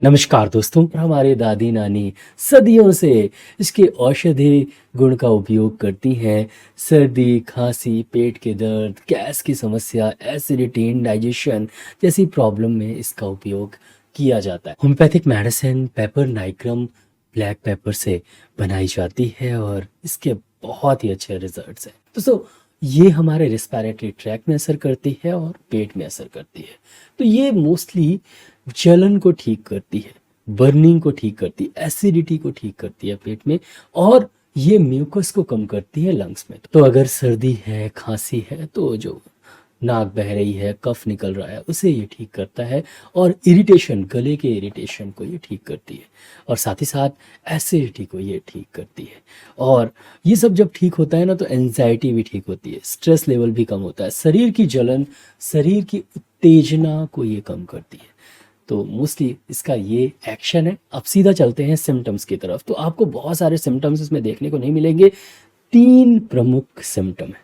नमस्कार दोस्तों, हमारे दादी नानी सदियों से इसके औषधि गुण का उपयोग करती हैं। सर्दी, खांसी, पेट के दर्द, गैस की समस्या, एसिडिटी, इंडाइजेशन जैसी प्रॉब्लम में इसका उपयोग किया जाता है। Homeopathic medicine paper nigrum black pepper से बनाई जाती है और इसके बहुत ही अच्छे रिजल्ट्स हैं। दोस्तों, ये हमारे रिस्पिरेटरी ट्रैक में असर करती है और पेट में असर करती है। तो ये मोस्टली जलन को ठीक करती है, बर्निंग को ठीक करती है, एसिडिटी को ठीक करती है पेट में, और ये म्यूकस को कम करती है लंग्स में। तो अगर सर्दी है, खांसी है, तो जो नाक बह रही है, कफ निकल रहा है, उसे ये ठीक करता है। और इरिटेशन, गले के इरिटेशन को ये ठीक करती है, और साथ ही साथ एसिडिटी को ये ठीक करती है। और ये सब जब ठीक होता है ना, तो एंजाइटी भी ठीक होती है, स्ट्रेस लेवल भी कम होता है, शरीर की जलन, शरीर की उत्तेजना को ये कम करती है। तो मोस्टली इसका ये एक्शन है। अब सीधा चलते हैं सिम्टम्स की तरफ। तो आपको बहुत सारे सिम्टम्स इसमें देखने को नहीं मिलेंगे। 3 प्रमुख सिम्टम है।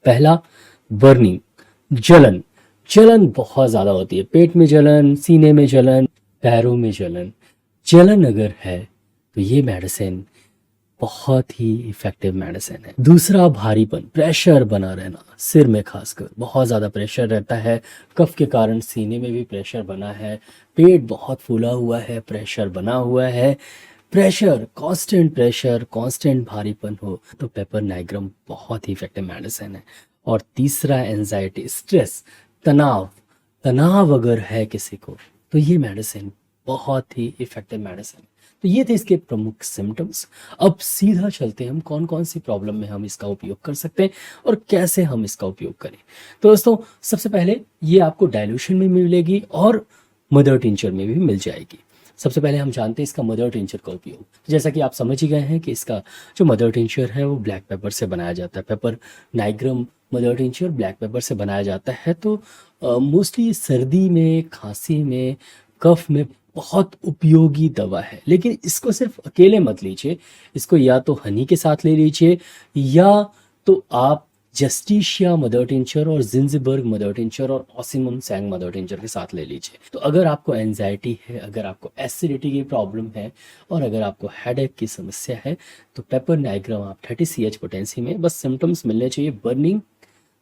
पहला, बर्निंग, जलन। जलन बहुत ज़्यादा होती है, पेट में जलन, सीने में जलन, पैरों में जलन। जलन अगर है तो ये मेडिसिन बहुत ही इफेक्टिव मेडिसिन है। दूसरा, भारीपन, प्रेशर बना रहना, सिर में खासकर बहुत ज़्यादा प्रेशर रहता है, कफ के कारण सीने में भी प्रेशर बना है, पेट बहुत फूला हुआ है, प्रेशर बना हुआ है। प्रेशर, कांस्टेंट भारीपन हो तो पेपर नाइग्रम बहुत ही इफेक्टिव मेडिसिन है। और तीसरा, एंजाइटी, स्ट्रेस, तनाव। तनाव अगर है किसी को तो ये मेडिसिन बहुत ही इफेक्टिव मेडिसिन है। तो ये थे इसके प्रमुख सिम्टम्स। अब सीधा चलते हैं हम कौन कौन सी प्रॉब्लम में हम इसका उपयोग कर सकते हैं और कैसे हम इसका उपयोग करें। तो दोस्तों, सबसे पहले ये आपको डाइल्यूशन में मिलेगी और मदर टिंचर में भी मिल जाएगी। सबसे पहले हम जानते हैं इसका मदर टिंचर का उपयोग। जैसा कि आप समझ ही गए हैं कि इसका जो मदर टिंचर है वो ब्लैक पेपर से बनाया जाता है। Paper nigrum mother tincture black pepper से बनाया जाता है। तो मोस्टली सर्दी में, खांसी में, कफ में बहुत उपयोगी दवा है। लेकिन इसको सिर्फ अकेले मत लीजिए, इसको या तो हनी के साथ ले लीजिए, या तो आप जस्टिशिया मदर टिंचर और जिंजिबर्ग मदर टिंचर और ऑसिमम सैंग मदर टिंचर के साथ ले लीजिए। तो अगर आपको एंजाइटी है, अगर आपको एसिडिटी की प्रॉब्लम है, और अगर आपको हेडेक की समस्या है, तो पेपर नाइग्रम आप 30 CH पोटेंसी में, बस सिम्टम्स मिलने चाहिए, बर्निंग,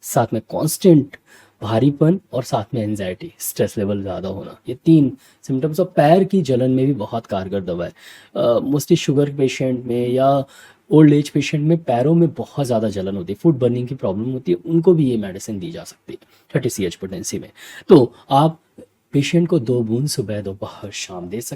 साथ में कांस्टेंट भारीपन, और साथ में एंजाइटी, स्ट्रेस लेवल ज़्यादा होना, ये 3 सिम्टम्स। और पैर की जलन में भी बहुत कारगर दवा है। मोस्टली शुगर पेशेंट में या ओल्ड एज पेशेंट में पैरों में बहुत ज़्यादा जलन होती है, फुट बर्निंग की प्रॉब्लम होती है, उनको भी ये मेडिसिन दी जा सकती है 30 CH पोटेंसी में। तो आप पेशेंट को 2 बूंद सुबह, दोपहर, शाम दे सकते हैं।